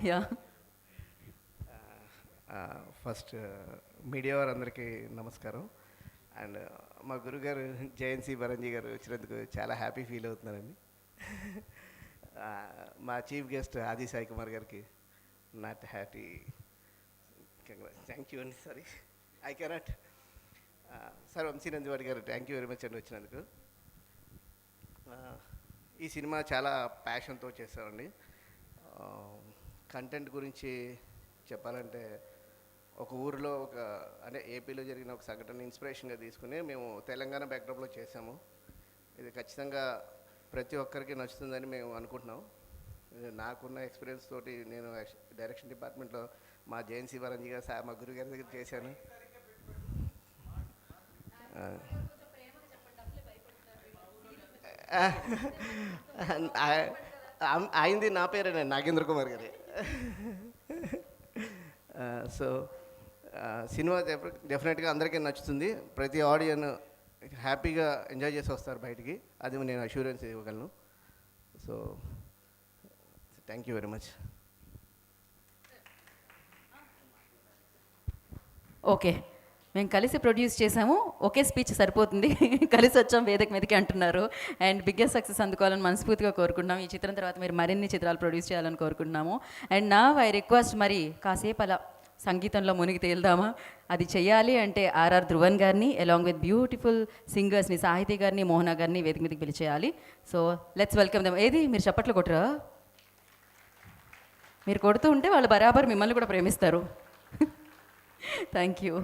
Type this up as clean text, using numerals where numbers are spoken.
Yeah. First media వారందరికీ నమస్కారం. And మా గురుగారు జయంతి బరంజీ గారు వచ్చినందుకు చాలా హ్యాపీ ఫీల్ అవుతున్నానండి. మా చీఫ్ గెస్ట్ ఆది సాయి కుమార్ గారికి నాట్ హ్యాపీ, థ్యాంక్ యూ అండి. Sorry I cannot. సార్ వంశీనందివాడి గారు థ్యాంక్ యూ వెరీ మచ్ అండి వచ్చినందుకు. ఈ సినిమా చాలా ప్యాషన్తో చేస్తామండి. కంటెంట్ గురించి చెప్పాలంటే ఒక ఊరిలో అంటే ఏపీలో జరిగిన ఒక సంఘటన ఇన్స్పిరేషన్గా తీసుకుని మేము తెలంగాణ బ్యాక్డ్రాప్లో చేసాము. ఇది ఖచ్చితంగా ప్రతి ఒక్కరికి నచ్చుతుందని మేము అనుకుంటున్నాం. నాకున్న ఎక్స్పీరియన్స్ తోటి నేను డైరెక్షన్ డిపార్ట్మెంట్లో మా జయంతి బరంజీ గారు మా గురుగారి దగ్గర చేశాను. అయింది నా పేరేనండి, నాగేంద్ర కుమార్ గారి. సో సినిమా డెఫినెట్గా అందరికీ నచ్చుతుంది. ప్రతి ఆడియన్ హ్యాపీగా ఎంజాయ్ చేసి వస్తారు బయటికి, అది నేను అష్యూరెన్స్ ఇవ్వగలను. So thank you very much. Okay, మేము కలిసి ప్రొడ్యూస్ చేసాము, ఒకే స్పీచ్ సరిపోతుంది, కలిసి వచ్చాం వేదిక మీదకి అంటున్నారు. అండ్ బిగ్గెస్ట్ సక్సెస్ అందుకోవాలని మనస్ఫూర్తిగా కోరుకుంటున్నాం. ఈ చిత్రం తర్వాత మీరు మరిన్ని చిత్రాలు ప్రొడ్యూస్ చేయాలని కోరుకుంటున్నాము. అండ్ నా ఐ రిక్వెస్ట్, మరి కాసేపు అలా సంగీతంలో మునిగి తేల్దామా? అది చేయాలి అంటే ఆర్ఆర్ ధ్రువన్ గారిని అలాంగ్ విత్ బ్యూటిఫుల్ సింగర్స్ని, సాహితీ గారిని, మోహన గారిని వేదిక మీదకి పిలిచేయాలి. So let's welcome them. ఏది మీరు చప్పట్లు కొట్టరా? మీరు కొడుతూ ఉంటే వాళ్ళు బరాబర్ మిమ్మల్ని కూడా ప్రేమిస్తారు. Thank you.